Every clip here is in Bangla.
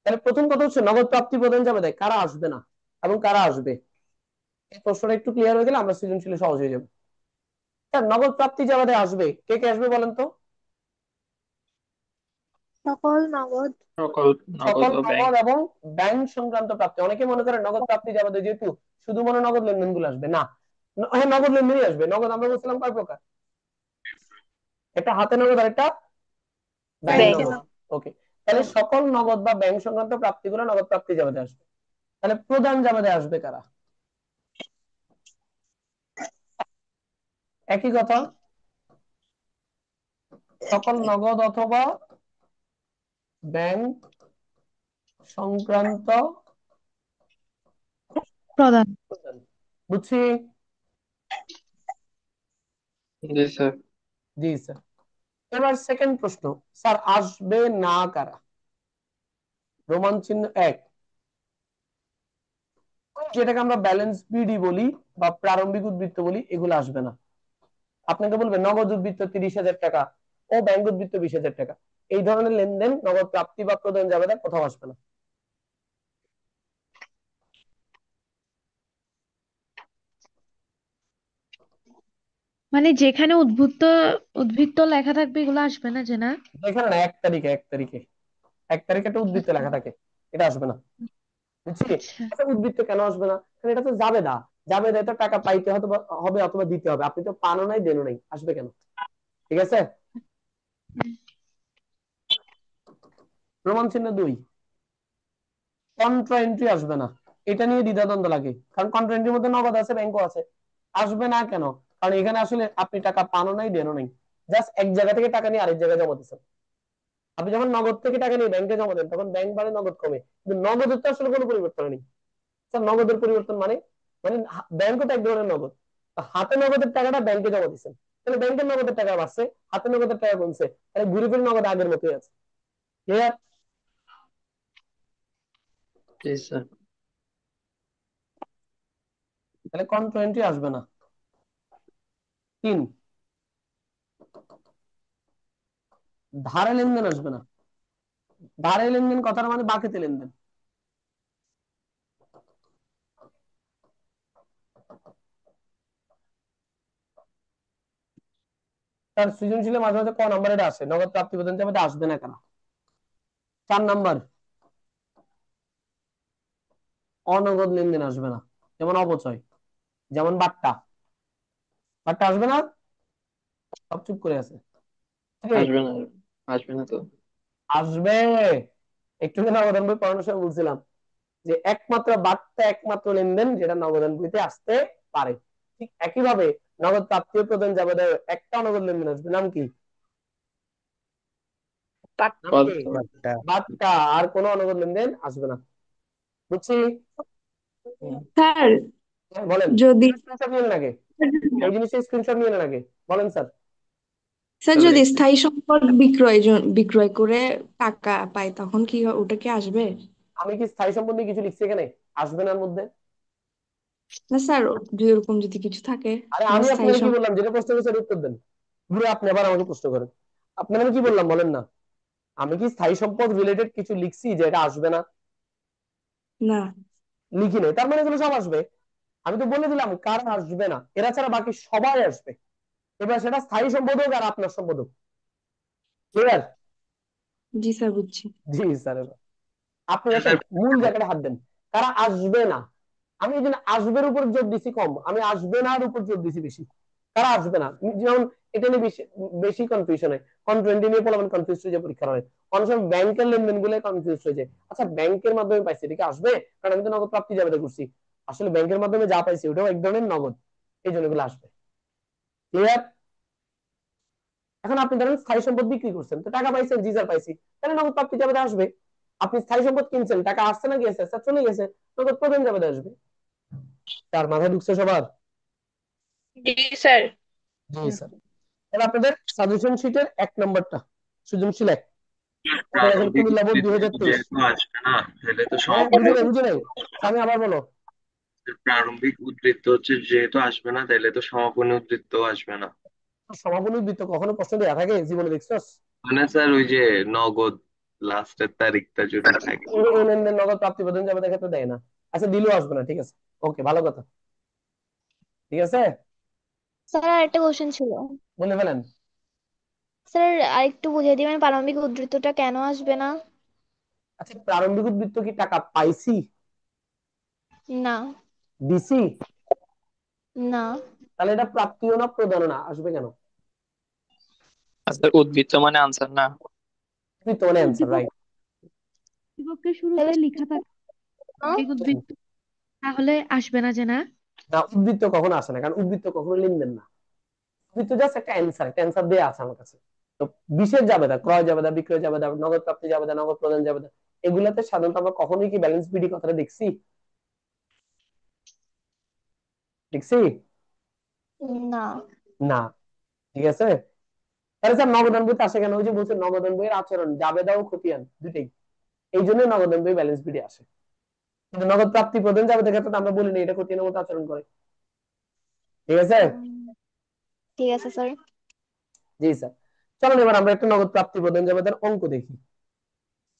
তাহলে প্রথম কথা হচ্ছে নগদ প্রাপ্তি প্রদান যাবে দেয় কারা আসবে না এবং কারা আসবে। এই প্রশ্নটা একটু ক্লিয়ার হয়ে গেলে আমরা সৃজনশীল সহজ হয়ে যাবে। স্যার নগদ প্রাপ্তি যাবে দেয় আসবে, কে কে আসবে বলেন তো? সকল নগদ। সকল নগদ সকল ও ব্যাংক। নগদ এবং ব্যাংক সংক্রান্ত প্রাপ্তি। অনেকে মনে করেন নগদ প্রাপ্তি যাবে দেয় যেহেতু শুধু মনে নগদ লেনদেন গুলো আসবে না। হ্যাঁ নগদ লেনদেনই আসবে। নগদ আমরা বলছিলাম কয় প্রকার? এটা হাতে নগদ আর একটা ব্যাংক ব্যাংক। ব্যাংক। নগদ। ওকে, তাহলে সকল নগদ বা ব্যাংক সংক্রান্ত প্রাপ্তিগুলো নগদ প্রাপ্তি জাবেদে আসবে। তাহলে প্রদান জাবেদে আসবে কারা? একই কথা, সকল নগদ অথবা ব্যাংক সংক্রান্ত প্রদান। প্রদান। বুঝছি? জি স্যার। জি স্যার। এবার সেকেন্ড প্রশ্ন, স্যার আসবে না কারা? রোমান চিহ্ন এক, যেটাকে আমরা ব্যালেন্স বিডি বলি বা প্রারম্ভিক উদ্বৃত্ত বলি, এগুলো আসবে না। আপনাকে বলবে নগদ উদ্বৃত্ত 30,000 টাকা ও ব্যাংক উদ্বৃত্ত 20,000 টাকা, এই ধরনের লেনদেন নগদ প্রাপ্তি বা প্রদান জাবেদা কোথাও আসবে না। মানে যেখানে উদ্ভুত উদ্বৃত্ত লেখা থাকবে এগুলো আসবে না, যে না? এখানে না, 1 তারিখে, 1 তারিখে, 1 তারিখে একটা উদ্বৃত্ত লেখা থাকে, এটা আসবে না। বুঝছি? আচ্ছা। আচ্ছা উদ্বৃত্ত কেন আসবে না? কারণ এটা তো জাবেদা। জাবেদায় তো টাকা পাইতে হবে অথবা দিতে হবে, আপনি তো পানও নাই দেনও নাই, আসবে কেন? ঠিক আছে। প্রমাণ চিহ্ন দুই, কন্ট্রা এন্ট্রি আসবে না। এটা নিয়ে দ্বিধাদ্বন্দ্ব লাগে, কারণ কন্ট্রা এন্ট্রির মধ্যে নগদ আছে, ব্যাংকও আছে। আসবে না কেন? কারণ এখানে আসলে আপনি টাকা পানও নাই দেনও নাই, জাস্ট এক জায়গা থেকে টাকা নিয়ে আরেক জায়গায় জমা দিচ্ছেন। আপনি যখন নগদ থেকে টাকা নিয়ে ব্যাংকে জমা দেন তখন ব্যাংক বাড়ে নগদ কমে, কিন্তু নগদের তো আসলে কোনো পরিবর্তন নেই। স্যার নগদের পরিবর্তন মানে, মানে ব্যাংকও তো এক ধরনের নগদ। তো হাতে নগদের টাকাটা ব্যাংকে জমা দিচ্ছেন, তাহলে ব্যাংকের নগদের টাকা বাড়ছে, হাতে নগদের টাকা কমছে, তাহলে ঘুরে ফিরে নগদ আগের মতোই আছে। ক্লিয়ার? জি স্যার। তাহলে কন্ট্রা এন্ট্রি আসবে না। তিন, ধারে লেনদেন আসবে না। ধারে লেনদেন কথার মানে বাকিতে লেনদেন। তার সৃজনশীলের মাঝে মাঝে ক নাম্বার এটা আসে, নগদ প্রাপ্তি প্রদান যাবে, এটা আসবে না কেন? 4 নাম্বার, অনগদ লেনদেন আসবে না। যেমন অপচয়, যেমন বাট্টা। বাট্টা আসবে না, সব চুপ করে আছে। ঠিক, আসবে না। আসবে না তো। আসবে। একটু নগদান বই পড়ানোর সময় বলছিলাম যে একমাত্র বার্তা, একমাত্র লেনদেন যেটা নগদান বইতে আসতে পারে। ঠিক একইভাবে নগদ প্রাপ্তি ও প্রদান যাবে একটা অনগদ লেনদেন আসবে, নাম কি? নাম কি? পদ্ম। বাট্টা। বার্তা। আর কোনো অনগদ লেনদেন আসবে না। বুঝছি? হুম। স্যার হ্যাঁ, বলেন। যদি স্ক্রিনশট নিয়ে লাগে, এই জিনিসটা স্ক্রিনশট নিয়ে লাগে। বলেন স্যার। স্যার তাহলে যদি স্থায়ী সম্পদ বিক্রয় করে টাকা পাই তখন কি ওটা কি আসবে? আমি কি স্থায়ী সম্পদ নিয়ে কিছু লিখছি এখানে? আসবে না এর মধ্যে? না স্যার, এরকম যদি কিছু থাকে আরে মানে আমি স্থায়ী আপনাকে কি সম্পদ। বললাম, যেটা প্রশ্ন করেছেন উত্তর দেন। ঘুরে আপনি আবার আমাকে প্রশ্ন করেন। আপনার আমি কি বললাম বলেন না? আমি কি স্থায়ী সম্পদ রিলেটেড কিছু লিখছি যে এটা আসবে না? না। লিখি নাই, তার মানে এগুলো সব আসবে। আমি তো বলে দিলাম কারা আসবে না, এরা ছাড়া বাকি সবাই আসবে। এবার সেটা স্থায়ী সম্পদ হোক আর আপনার সম্পদ হোক। ক্লিয়ার? জি স্যার, বুঝছি। জি স্যার। আপনি দেখেন স্যার। মূল জায়গাটা হাত দেন, কারা আসবে না। আমি এই জন্য আসবের উপর জোর দিছি কম, আমি আসবে না উপর জোর দিছি বেশি। কারা আসবে না, যেমন এটা নিয়ে বেশি বেশি কনফিউশন হয়। কন্ট্রেন্ডি নিয়ে পড়াবেন, কনফিউজ হয়ে যায় পরীক্ষার হলে। অনেক সময় ব্যাংকের লেনদেন গুলো কনফিউজ হয়ে যায়। আচ্ছা ব্যাংকের মাধ্যমে পাইছি, এটা কি আসবে? কারণ আমি তো নগদ প্রাপ্তি যাবে করছি। আসলে ব্যাংকের মাধ্যমে যা পাইছি ওটাও এক ধরনের নগদ, এই জন্য এগুলো আসবে। ক্লিয়ার? এখন আপনি ধরেন স্থায়ী সম্পদ বিক্রি করছেন, তো টাকা পাইছেন, জিজার পাইছি, তাহলে নগদ প্রাপ্তি যাবে আসবে। আপনি স্থায়ী সম্পদ কিনছেন, টাকা আসছে না গিয়েছে? স্যার চলে গেছে, নগদ প্রদান যাবে আসবে। তার মাথায় ঢুকছে সবার? জি স্যার। জি স্যার। তাহলে আপনাদের সাজেশন শিটের 1 নম্বরটা, সৃজনশীল এক, এটা দেখেন প্রারম্ভিক কুমিল্লা বোর্ড উদ্বৃত্ত 2023। যেহেতু আসবে না তাহলে তো হ্যাঁ সমাপনী বুঝে নাই, বুঝে নাই, আমি আবার বলো। প্রারম্ভিক উদ্বৃত্ত হচ্ছে যেহেতু আসবে না তাহলে তো সমাপনী উদ্বৃত্ত আসবে না। সমাপনী বৃত্ত কখনো প্রশ্ন দেয়া থাকে জীবনে দেখছস? মানে স্যার ওই যে নগদ লাস্টের তারিখটা যদি থাকে। এই লেনদেন নগদ প্রাপ্তি প্রদান যাবে ক্ষেত্রে দেয় না। আচ্ছা, দিলেও আসবে না, ঠিক আছে। ওকে, ভালো কথা, ঠিক আছে, স্যার আরেকটা কোশ্চেন ছিল। বলে ফেলেন। স্যার আরেকটু বুঝিয়ে দিবেন প্রারম্ভিক উদ্ধৃতটা কেন আসবে না? আচ্ছা, প্রারম্ভিক উদ্বৃত্ত কি টাকা পাইছি, না। দিছি? না। তাহলে এটা প্রাপ্তিও না, প্রদানও না, আসবে কেন? আচ্ছা, উদ্বৃত্ত মানে আনসার না? উদ্বৃত্ত মানে অ্যান্সার, রাইট। উদ্দীপকের শুরুতে তাহলে লেখা থাকে হ্যাঁ? প্রারম্ভিক উদ্বৃত্ত, তাহলে আসবে না যে না? না, উদ্বৃত্ত কখনো আসে না, কারণ উদ্বৃত্ত কখনো লেনদেন না। উদ্বৃত্ত জাস্ট একটা অ্যান্সার, একটা অ্যান্সার দিয়ে আছে আমার কাছে। তো বিশেষ জাবেদা, ক্রয় জাবেদা, বিক্রয় জাবেদা, নগদ প্রাপ্তি জাবেদা, নগদ প্রদান জাবেদা, এগুলাতে সাধারণত আমরা কখনোই কি ব্যালেন্স বিডি কথাটা দেখছি? দেখছি না। না, ঠিক আছে। তাহলে স্যার নগদান বইতে আসে কেন? ওই যে বলছে নগদান বইয়ের আচরণ জাবেদা ও খতিয়ান দুইটাই, এই জন্য নগদান বই ব্যালেন্স বিডি আসে। কিন্তু নগদ প্রাপ্তি প্রদান জাবেদার ক্ষেত্রে তো আমরা বলিনি এটা খতিয়ানের মতো আচরণ করে, ঠিক আছে। ঠিক আছে স্যার। জি স্যার। চলুন এবার আমরা একটা নগদ প্রাপ্তি প্রদান জাবেদার অঙ্ক দেখি।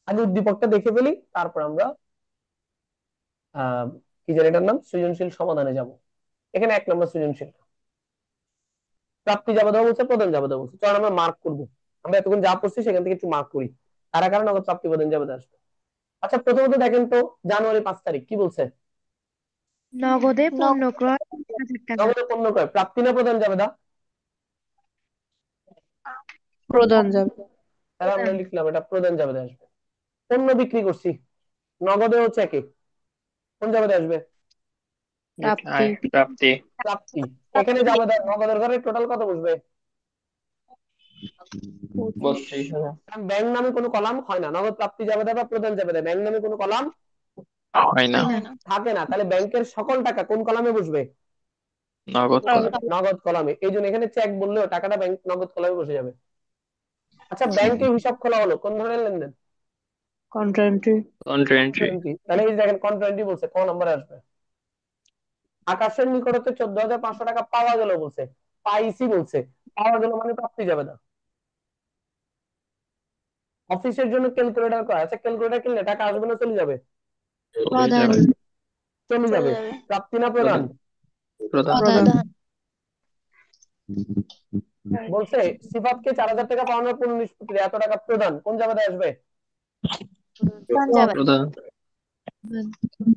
আগে উদ্দীপকটা দেখে ফেলি, তারপর আমরা আহ কি জানি এটার নাম, সৃজনশীল সমাধানে যাব। এখানে 1 নম্বর সৃজনশীল, প্রাপ্তি জাবেদা বলছে, প্রদান জাবেদা বলছে। চল আমরা মার্ক করব, আমরা এতক্ষণ যা পড়ছি সেখান থেকে একটু মার্ক করি, কারা কারা নগদ প্রাপ্তি প্রদান জাবেদা আসবে। আচ্ছা, প্রথমত দেখেন তো, জানুয়ারি 5 তারিখ কি বলছে? নগদে পণ্য ক্রয় 1,000 টাকা। নগদে পণ্য ক্রয়, প্রাপ্তি না প্রদান জাবেদা? প্রদান যাবে। তাহলে আমরা লিখলাম এটা প্রদান জাবেদা আসবে। পণ্য বিক্রি করছি, নগদে হচ্ছে একে, কোন জাবেদা আসবে? প্রাপ্তি। প্রাপ্তি। প্রাপ্তি। এখানে জাবেদা নগদের ঘরে টোটাল কত বসবে? 32,000। কারণ ব্যাংক নামে কোনো কলাম হয় না, নগদ প্রাপ্তি জাবেদা বা প্রদান জাবেদা ব্যাংক নামে কোনো কলাম হয় না। হয় না। থাকে না। তাহলে ব্যাংকের সকল টাকা কোন কলামে বসবে? নগদ কলাম। নগদ কলামে। এই জন্য এখানে চেক বললেও টাকাটা ব্যাংক নগদ কলামে বসে যাবে। আচ্ছা, ব্যাংকে হিসাব খোলা হলো, কোন ধরনের লেনদেন? Contra entry. Contra entry. তাহলে এই যে দেখেন কন্ট্রা বলছে, কোন নম্বরে আসবে? আকাশের নিকট হতে 14,500 টাকা পাওয়া গেল বলছে, পাইছি বলছে, পাওয়া গেল মানে প্রাপ্তি যাবে না। অফিসের জন্য ক্যালকুলেটর করা, আচ্ছা ক্যালকুলেটর কিনলে টাকা আসবে না চলে যাবে? প্রদান। চলে চলে যাবে। যাবে। প্রাপ্তি না প্রদান? প্রদান। প্রদান। প্রদান। বলছে সিফাতকে 4,000 টাকা পাওয়ানোর পূর্ণ নিষ্পত্তি এত টাকা প্রদান, কোন জায়গাতে আসবে? প্রদান যাবে। প্রদান।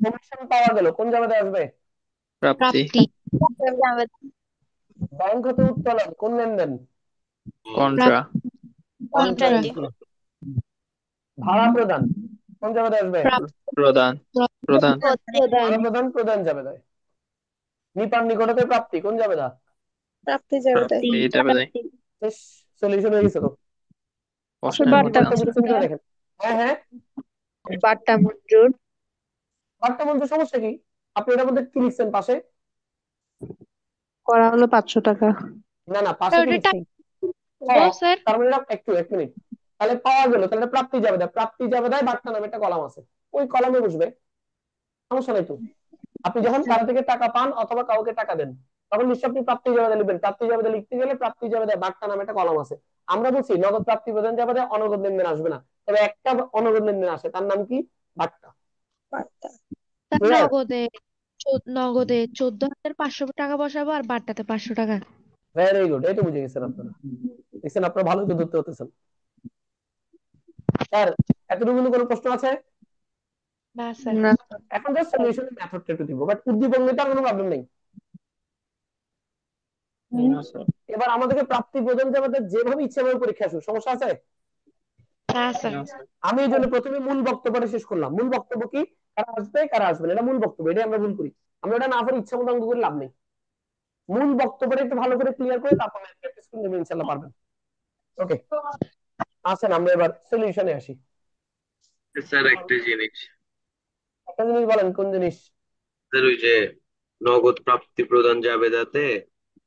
কমিশন পাওয়া গেল, কোন জায়গাতে আসবে? প্রাপ্তি। প্রাপ্তি। যাবে। ব্যাংক হতে উত্তোলন, কোন লেনদেন? কন্ট্রা। Contra contra. ভাড়া প্রদান, কোন জায়গাতে আসবে? প্রদান। প্রদান। ভাড়া প্রদান প্রদান যাবে না। নিপান নিকটতে প্রাপ্তি, কোন যাবে না? প্রাপ্তি যাবে। প্রাপ্তি যাবে না। সলিউশন হয়ে গেছে তো। প্রশ্নের মধ্যে বাট্টা আছে। বুঝছেন কিনা দেখেন। হ্যাঁ হ্যাঁ, বাট্টা মঞ্জুর। বাট্টা বলতে সমস্যা কি? আপনি এটার মধ্যে কি লিখছেন পাশে? করা হলো 500 টাকা। না না, পাশে কি লিখছি? স্যার তার মানে এটা এক মিনিট। তাহলে পাওয়া গেল, তাহলে এটা প্রাপ্তি যাবে না, প্রাপ্তি যাবে না বাট্টা নামে একটা কলাম আছে, ওই কলামে বসবে, সমস্যা নাই তো। আপনি যখন কারো থেকে টাকা পান অথবা কাউকে টাকা দেন, তখন নিশ্চয়ই আপনি প্রাপ্তি যাবে লিখবেন। প্রাপ্তি যাবে লিখতে গেলে প্রাপ্তি যাবে বাট্টা নামে একটা কলাম আছে। আমরা বলছি নগদ প্রাপ্তি প্রদান যাবে, অনগদ লেনদেন আসবে না, তবে একটা অনগদ লেনদেন আসে, তার নাম কি? বাট্টা। স্যার নগদে 14,500 টাকা বসাবো আর বাট্টাতে 500 টাকা। ভেরি গুড, এই তো বুঝে গেছেন আপনারা, দেখছেন আপনারা ভালো তো ধরতে হতেছেন। স্যার এতটুকু কোনো প্রশ্ন আছে? না স্যার। না। এখন জাস্ট সলিউশনের মেথডটা একটু দিব, বাট উদ্দীপক নিতে আর কোনো প্রবলেম নেই। এবার আমাদেরকে প্রাপ্তি প্রদান যাবে যেভাবে ইচ্ছা ভাবে পরীক্ষা আসুক, সমস্যা আছে? না স্যার। আমি এই জন্য প্রথমে মূল বক্তব্যটা শেষ করলাম। মূল বক্তব্য কি? কারা আসবে কারা আসবে না, এটা মূল বক্তব্য, এটাই আমরা ভুল করি। আমরা এটা না করে ইচ্ছা মতো অঙ্ক করে লাভ নেই। মূল বক্তব্যটা একটু ভালো করে ক্লিয়ার করে তারপর প্র্যাকটিস করলে ইনশাআল্লাহ পারবেন। ওকে, আসেন আমরা এবার সলিউশনে আসি। স্যার একটা জিনিস, একটা জিনিস বলেন, কোন জিনিস? স্যার ওই যে নগদ প্রাপ্তি প্রদান জাবেদাতে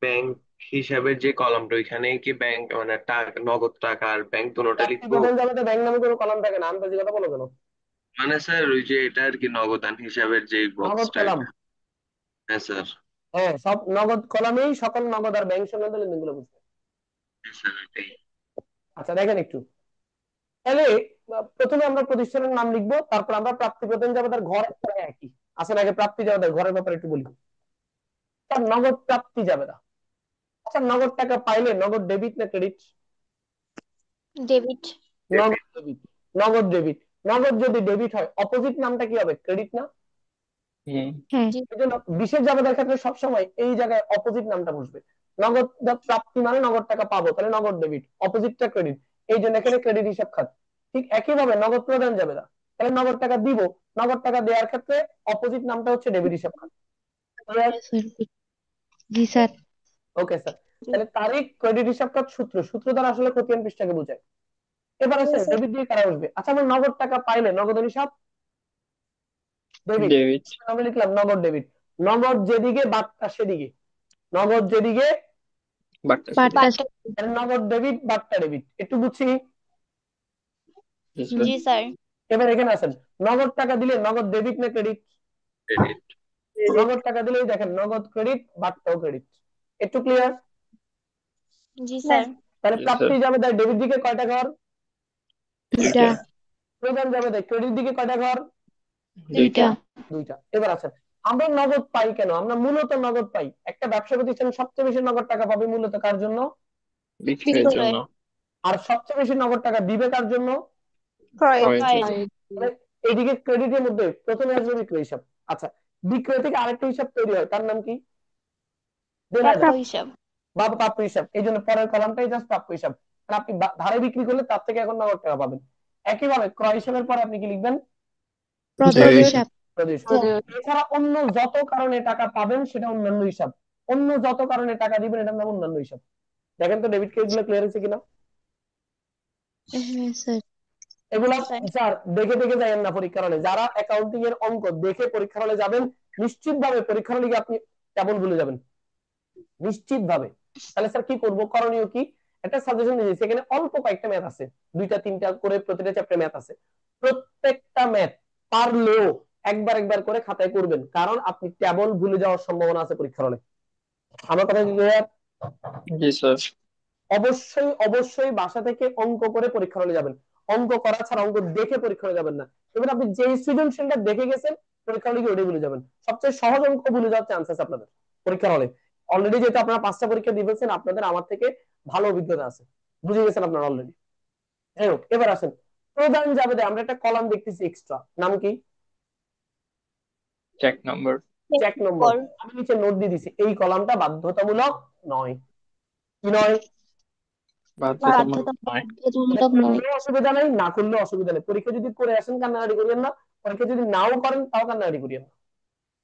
ব্যাংক হিসাবের যে কলামটা, ওইখানে কি ব্যাংক মানে টাকা, নগদ টাকা আর ব্যাংক দুটোটা প্রাপ্তি লিখবো? প্রদান যাবে ব্যাংক নামে কোনো কলাম থাকে না, আন্দাজি কথা বলো কেন? মানে স্যার ওই যে এটা আর কি নগদান হিসাবের যে নগদ বক্সটা, কলাম, এটা। হ্যাঁ স্যার। হ্যাঁ সব নগদ কলামেই সকল নগদ আর ব্যাংক সংক্রান্ত লেনদেন গুলো বুঝবে। হ্যাঁ স্যার, এটাই। আচ্ছা দেখেন একটু, তাহলে প্রথমে আমরা প্রতিষ্ঠানের নাম লিখবো, তারপর আমরা প্রাপ্তি প্রদান জাবেদার ঘর একই। আসেন আগে প্রাপ্তি জাবেদার ঘরের ব্যাপারে একটু বলি। তার নগদ প্রাপ্তি জাবেদা। আচ্ছা, নগদ টাকা পাইলে নগদ ডেবিট না ক্রেডিট? ডেবিট। নগদ ডেবিট। নগদ ডেবিট। নগদ যদি ডেবিট হয় অপোজিট নামটা কি হবে? ক্রেডিট না? হুম হ্যাঁ জি এই জন্য বিশেষ জাবেদার ক্ষেত্রে সবসময় এই জায়গায় অপোজিট নামটা বসবে। নগদ প্রাপ্তি মানে নগদ টাকা পাবো, তাহলে নগদ ডেবিট, অপোজিটটা ক্রেডিট, এই জন্য এখানে ক্রেডিট হিসাব খাত। ঠিক একইভাবে নগদ প্রদান জাবেদা, তাহলে নগদ টাকা দিব, নগদ টাকা দেওয়ার ক্ষেত্রে অপোজিট নামটা হচ্ছে ডেবিট হিসাব খাত। জি স্যার। ওকে স্যার, তাহলে তারিখ ক্রেডিট হিসাব খাত সূত্র, সূত্র দ্বারা আসলে খতিয়ান পৃষ্ঠাকে বোঝায়। এবার আসেন ডেবিট দিয়ে কারা আসবে। আচ্ছা, আমরা নগদ টাকা পাইলে নগদের হিসাব ডেবিট, ডেবিট আমি লিখলাম নগদ ডেবিট। নগদ যেদিকে বার্তা সেদিকে, নগদ যেদিকে বাট্টা বার্তা তাহলে নগদ ডেবিট বার্তা ডেবিট, একটু বুঝছি। জি স্যার। এবার এখানে আসেন, নগদ টাকা দিলে নগদ ডেবিট না ক্রেডিট? ক্রেডিট। নগদ টাকা দিলেই দেখেন নগদ ক্রেডিট, বার্তাও ক্রেডিট। একটু ক্লিয়ার? জি স্যার। তাহলে জি প্রাপ্তি স্যার যাবে তাই ডেবিট দিকে কয়টা ঘর? দুইটা। প্রদান যাবে তাই ক্রেডিট দিকে কয়টা ঘর? দুইটা। দুইটা। এবার আসেন, আমরা নগদ পাই কেন? আমরা মূলত নগদ পাই, একটা ব্যবসা প্রতিষ্ঠান সবচেয়ে বেশি নগদ টাকা পাবে মূলত কার জন্য? বিক্রয়ের জন্য। আর সবচেয়ে বেশি নগদ টাকা দিবে কার জন্য? ক্রয়। ক্রয়ের ক্রয়। জন্য। মানে এদিকে ক্রেডিটের মধ্যে প্রথমে আসবে বিক্রয় হিসাব। আচ্ছা, বিক্রয় থেকে আরেকটা হিসাব তৈরি হয়, তার নাম কি? দেনা প্রাপ্য হিসাব হিসাব। বা প্রাপ্য হিসাব। এই জন্য পরের কলামটাই জাস্ট প্রাপ্য হিসাব। আর আপনি ধারে বিক্রি করলে তার থেকে এখন নগদ টাকা পাবেন। একইভাবে ক্রয় হিসাবের পরে আপনি কি লিখবেন? প্রদেয় ডেবিট হিসাব। প্রদেয় হিসাব। এছাড়া অন্য যত কারণে টাকা পাবেন সেটা অন্যান্য হিসাব, অন্য যত কারণে টাকা দিবেন এটার নাম অন্যান্য হিসাব। দেখেন তো ডেবিট ক্রেডিট গুলো ক্লিয়ার হয়েছে কিনা? হ্যাঁ স্যার। এগুলা জি স্যার। স্যার দেখে দেখে যাবেন না পরীক্ষার হলে। যারা অ্যাকাউন্টিং এর অঙ্ক দেখে পরীক্ষার হলে যাবেন, নিশ্চিত ভাবে পরীক্ষার হলে গিয়ে আপনি কেবল ভুলে যাবেন, নিশ্চিত ভাবে। তাহলে স্যার কি করব, করণীয় কি? একটা সাজেশন দিয়েছি, এখানে অল্প কয়েকটা ম্যাথ আছে, দুইটা তিনটা করে প্রতিটা চ্যাপ্টারে ম্যাথ আছে। প্রত্যেকটা ম্যাথ পারলেও একবার একবার করে খাতায় করবেন, কারণ আপনি কেবল ভুলে যাওয়ার সম্ভাবনা আছে পরীক্ষার হলে। আমার কথা কি clear? জি স্যার অবশ্যই অবশ্যই বাসা থেকে অঙ্ক করে পরীক্ষা হলে যাবেন, অঙ্ক করা ছাড়া অঙ্ক দেখে পরীক্ষা হলে যাবেন না। এবার আপনি যে সৃজনশীলটা দেখে গেছেন পরীক্ষা হলে গিয়ে ওটাই ভুলে যাবেন। সবচেয়ে সহজ অঙ্ক ভুলে যাওয়ার চান্স আছে আপনাদের পরীক্ষা হলে। অলরেডি যেহেতু আপনারা 5টা পরীক্ষা দিয়েছেন, আপনাদের আমার থেকে ভালো অভিজ্ঞতা আছে, বুঝে গেছেন আপনারা অলরেডি। যাই হোক, এবার আসেন প্রদান জাবেদা আমরা একটা কলাম দেখতেছি এক্সট্রা, নাম কি? Check number. Check number. আমি নিচে নোট দিয়ে দিছি, এই কলামটা বাধ্যতামূলক নয়। কি নয়? বাধ্যতামূলক নয়। করলেও অসুবিধা নেই, না করলেও অসুবিধা নেই। পরীক্ষা যদি করে আসেন কান্নাকাটি করিয়েন না, পরীক্ষা যদি নাও করেন তাও কান্নাকাটি করিয়েন না।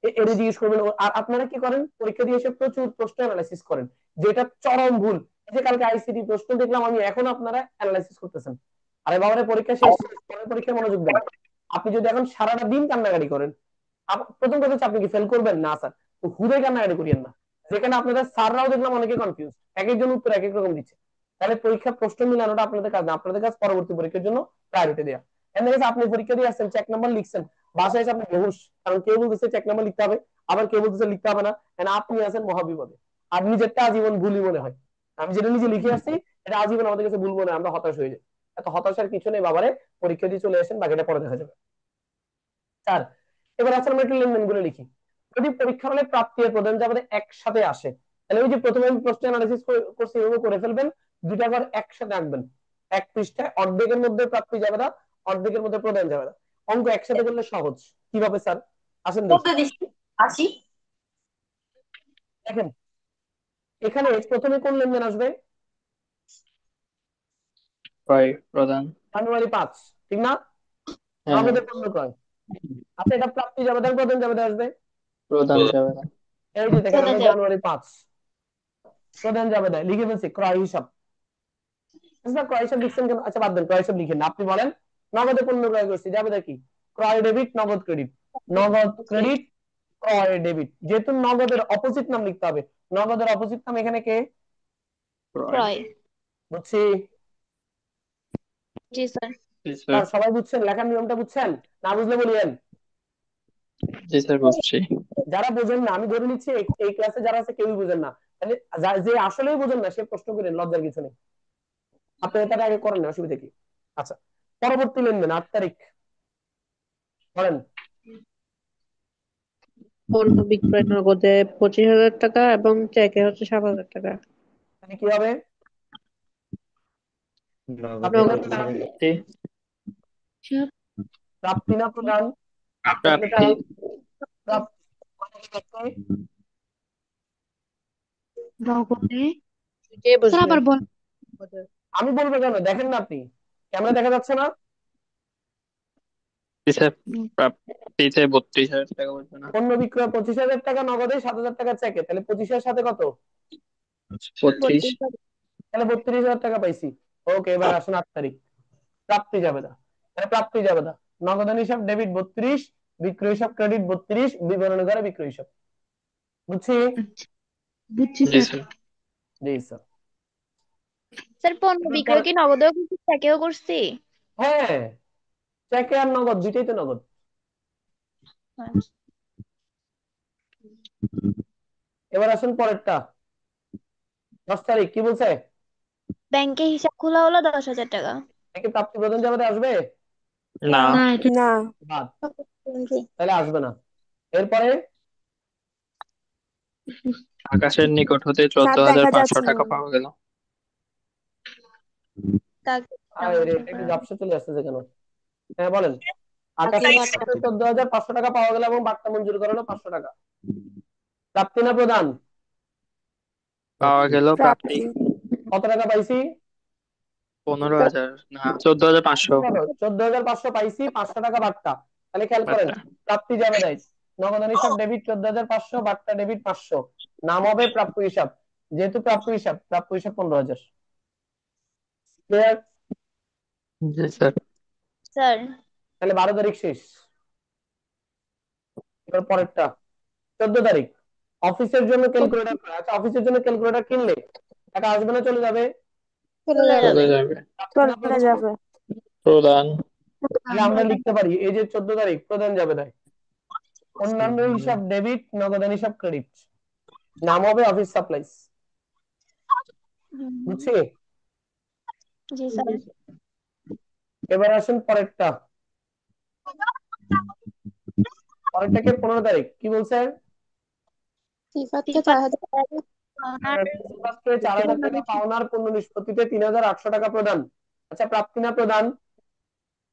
এর জিজ্ঞেস করবেন। আর আপনারা কি করেন, পরীক্ষা দিয়ে এসে প্রচুর প্রশ্ন অ্যানালাইসিস করেন, যেটা চরম ভুল। এই যে কালকে আইসিটি প্রশ্ন দেখলাম আমি, এখন আপনারা অ্যানালাইসিস করতেছেন। আরে বাবারে, পরীক্ষা শেষ, পরের পরীক্ষায় মনোযোগ দেন। আপনি যদি এখন সারাটা দিন কান্নাকাটি করেন, প্রথম কথা হচ্ছে আপনি কি ফেল করবেন? না স্যার। হুদে কান্নাকাটি করিয়েন না। যেখানে আপনাদের স্যাররাও দেখলাম অনেকে কনফিউজ, এক একজন উত্তর এক এক রকম দিচ্ছে। তাহলে পরীক্ষা প্রশ্ন মিলানোটা আপনাদের কাজ না, আপনাদের কাজ পরবর্তী পরীক্ষার জন্য প্রায়োরিটি দেওয়া। এমনি আপনি পরীক্ষা দিয়ে আসছেন, চেক নাম্বার লিখছেন, বাসায় এসে আপনি বেহুশ, কারণ কেউ বলতেছে চেক নাম্বার লিখতে হবে, আবার কেউ বলতেছে লিখতে হবে না। আপনি আছেন মহাবিপদে। আর নিজেরটা আজীবন ভুলই মনে হয়। আমি যেটা নিজে লিখে আসছি এটা আজীবন আমাদের কাছে ভুল মনে হয়, আমরা হতাশ হয়ে যাই। এত হতাশার কিছু নেই বাবারে, পরীক্ষা দিয়ে চলে আসেন, বাকিটা পরে দেখা যাবে। স্যার, এবার আসলে আমরা একটু লেনদেন গুলো লিখি। যদি পরীক্ষা হলে প্রাপ্তি আর প্রদান যাবে একসাথে আসে, তাহলে ওই যে প্রথমে আমি প্রশ্ন অ্যানালাইসিস করছি এভাবে করে ফেলবেন, দুইটা ঘর একসাথে আঁকবেন। এক পৃষ্ঠায় অর্ধেকের মধ্যে প্রাপ্তি যাবে না, অর্ধেকের মধ্যে প্রদান যাবে না। অঙ্ক একসাথে করলে সহজ। কিভাবে স্যার? আসেন দেখি। দেখেন এখানে প্রথমে কোন লেনদেন আসবে? ক্রয় প্রদান। জানুয়ারি 5, ঠিক না? হ্যাঁ নগদের পণ্য ক্রয়। আচ্ছা, এটা প্রাপ্তি যাবে প্রদান যাবে আসবে। প্রদান যাবে না। এই যে দেখেন আমরা জানুয়ারি 5 প্রদান যাবে লিখে ফেলছি ক্রয় হিসাব। ক্রয় হিসাব লিখছেন কেন? আচ্ছা বাদ দেন, ক্রয় হিসাব লিখেন না, আপনি বলেন নগদে পণ্য ক্রয় করছি, যাবে কি? ক্রয় ডেবিট, নগদ ক্রেডিট, নগদ ক্রেডিট, ক্রয় ডেবিট। যেহেতু নগদের অপোজিট নাম লিখতে হবে, নগদের অপোজিট নাম এখানে কে? ক্রয়। বুঝছি। জি স্যার। জি স্যার। সবাই বুঝছেন? লেখার নিয়মটা বুঝছেন? না বুঝলে বলিয়েন। জি স্যার বুঝছি। যারা বোঝেন না, আমি ধরে নিচ্ছি এই ক্লাসে যারা আছে কেউই বোঝেন না, তাহলে যে আসলেই বোঝেন না সে প্রশ্ন করেন, লজ্জার কিছু নেই। আপনি এটা আগে করেন না, অসুবিধা কি? আচ্ছা, পরবর্তী লেনদেন 8 তারিখ বলেন। পণ্য বিক্রয় নগদে 25,000 টাকা এবং চেকে হচ্ছে 7,000 টাকা। তাহলে কি হবে? নগদে প্রাপ্তি না নগদ প্রদান? প্রাপ্তি সব প্রাপ্তি না প্রদান? প্রাপ্তি প্রাপ্তি মানে কি দেখতে? নগদে কে স্যার বুঝবে? আবার বল। আমি বলবো কেন? দেখেন না আপনি, ক্যামেরা দেখা যাচ্ছে না? স্যার প্রাপ্তিতে 32,000 টাকা বলছে না? পণ্য বিক্রয় 25,000 টাকা নগদে, 7,000 টাকা চেকে, তাহলে 25-এর সাথে কত? 32। তাহলে 32,000 টাকা পাইছি। ওকে, এবার আসুন 8 তারিখ প্রাপ্তি যাবে না। তাহলে প্রাপ্তি যাবে না, নগদান হিসাব ডেবিট 32, বিক্রয় হিসাব ক্রেডিট 32, বিবরণী দ্বারা বিক্রয় হিসাব। বুঝছি? আচ্ছা, বুঝছি জি স্যার। স্যার। জি স্যার। স্যার পণ্য এবার বিক্রয় কি নগদেও করছি চেকেও করছি? হ্যাঁ, চেকে আর নগদ দুইটাই তো নগদ। আচ্ছা। এবার আসুন পরেরটা, 10 তারিখ কি বলছে? ব্যাংকে হিসাব খোলা হলো 10,000 টাকা। নাকি প্রাপ্তি প্রদান যাবে, আসবে? না, না এটা না, বাদ, জি। তাহলে আসবে না। এরপরে আকাশের নিকট হতে স্যার দেখা 14,500 যাচ্ছে টাকা না। পাওয়া গেল। কাকে একটু ঝাপসা চলে আসতেছে কেন? হ্যাঁ বলেন। কাকে আকাশের বার্তা? নিকটে 14,500 টাকা পাওয়া গেল এবং বার্তা মঞ্জুর করানো 500 টাকা। প্রাপ্তি না প্রদান? পাওয়া গেল প্রাপ্তি। প্রাপ্তি। কত টাকা পাইছি? 15,000 না 14,500। 14,500 পাইছি, 500 টাকা বার্তা। তাহলে খেয়াল করেন, বার্তা প্রাপ্তি যাবে দেয় নগদান হিসাব ডেবিট 14,500, বার্তা ডেবিট 500, নাম হবে প্রাপ্য হিসাব। যেহেতু প্রাপ্য হিসাব 15,000। ক্লিয়ার? জি স্যার। স্যার তাহলে 12 তারিখ শেষ। এবার পরেরটা 14 তারিখ, অফিসের জন্য ক্যালকুলেটর। আচ্ছা, অফিসের জন্য ক্যালকুলেটর কিনলে টাকা আসবে না চলে যাবে? চলে চলে যাবে। চলে যাবে। যাবে। প্রাপ্তি না চলে প্রদান? যাবে। প্রদান। তাহলে আমরা লিখতে পারি, এই যে 14 তারিখ প্রদান যাবে দেয়, অন্যান্য হিসাব ডেবিট, নগদান হিসাব ক্রেডিট, নাম হবে অফিস সাপ্লাইস। হুম, বুঝছি? জি স্যার। এবার আসুন পরেরটা, পরেরটাকে 15 তারিখ কি বলছে? সিফাতকে সিফাত 4,000 টাকা। পাওনার 4,000 টাকা পাওনার পণ্য নিষ্পত্তিতে 3,800 টাকা প্রদান। আচ্ছা, প্রাপ্তি না প্রদান?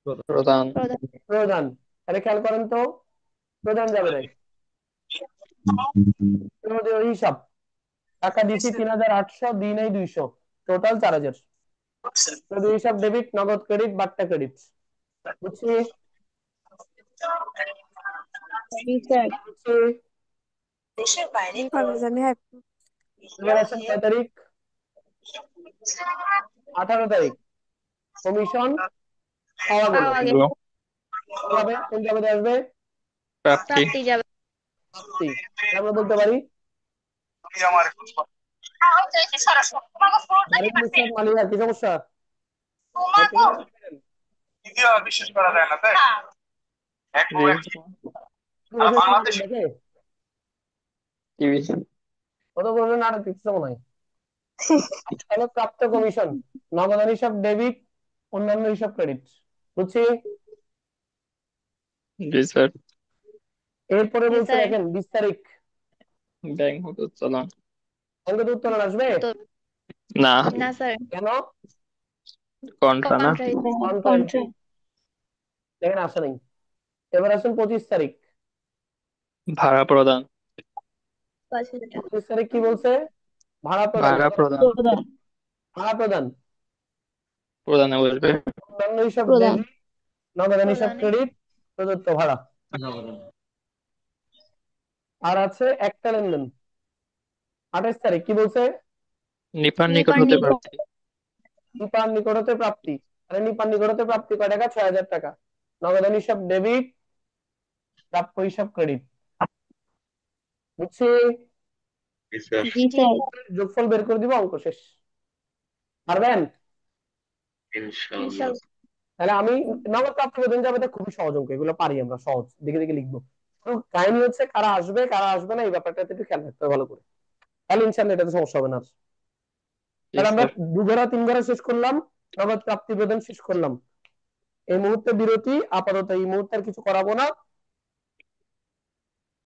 প্রদান। প্রদান। প্রদান। তাহলে খেয়াল করেন তো, প্রদান যাবে দেয় ওই হিসাব, টাকা দিছি 3,800, দিই নাই 200, টোটাল 4,000। ওই হিসাব ডেবিট, নগদ ক্রেডিট, বার্তা ক্রেডিট। বুঝছি? জি স্যার। বুঝছি? ভালো জানি হ্যাঁ। এবার আসেন 9 তারিখ, 18 তারিখ, কমিশন পাওয়া গেল। পাওয়া গেল। হলো কি হবে? কোন যাবে আসবে? প্রাপ্তি। প্রাপ্তি যাবে। প্রাপ্তি। আমরা বলতে পারি গাড়ির মিস্টার মালিয়া, কি সমস্যা? দেখে টিভি। কত বড় নাটক দিচ্ছে মনে হয়। তাহলে প্রাপ্ত কমিশন, নগদান হিসাব ডেবিট, অন্যান্য হিসাব ক্রেডিট। বুঝছি? জি স্যার। এরপরে জি বলছে স্যার। দেখেন 20 তারিখ, ব্যাংক হতে উত্তোলন। অঙ্কে উত্তোলন আসবে তো না, না স্যার, কেন? কন্ট্রা না। কন্ট্রা কন্ট্রা দেখেন আসে নাই। এবার আসুন 25 তারিখ, ভাড়া প্রদান। 5,000 টাকা। 25 তারিখ কি বলছে? ভাড়া প্রদান। ভাড়া প্রদান। ভাড়া প্রদান, প্রদানে বসবে অন্যান্য হিসাব প্রদান। ডেবিট, নগদান হিসাব প্রদানে ক্রেডিট, প্রদত্ত ভাড়া। আর আছে একটা লেনদেন 28 তারিখ কি বলছে? নিপার নিকট নিপার হতে নিকট। প্রাপ্তি। নিপার নিকট হতে প্রাপ্তি। তাহলে নিপার নিকট হতে প্রাপ্তি কয় টাকা? 6,000 টাকা। নগদান হিসাব ডেবিট, প্রাপ্য হিসাব ক্রেডিট। বুঝছি? জি স্যার। জি স্যার। যোগফল বের করে দিব, অঙ্ক শেষ। পারবেন? ইনশাআল্লাহ। ইনশাআল্লাহ। তাহলে আমি নগদ প্রাপ্তি প্রদান যাবে, খুবই সহজ অঙ্ক, এগুলো পারি আমরা, সহজ দেখে দেখে লিখবো। কাহিনী হচ্ছে কারা আসবে কারা আসবে না, এই ব্যাপারটাতে একটু খেয়াল রাখতে হবে ভালো করে। তাহলে ইনশাল্লাহ এটাতে সমস্যা হবে না। জি তাহলে আমরা স্যার। 2 ঘোড়া 3 ঘোড়া শেষ করলাম, নগদ প্রাপ্তি প্রদান শেষ করলাম। এই মুহূর্তে বিরতি, আপাতত এই মুহূর্তে আর কিছু করাবো না।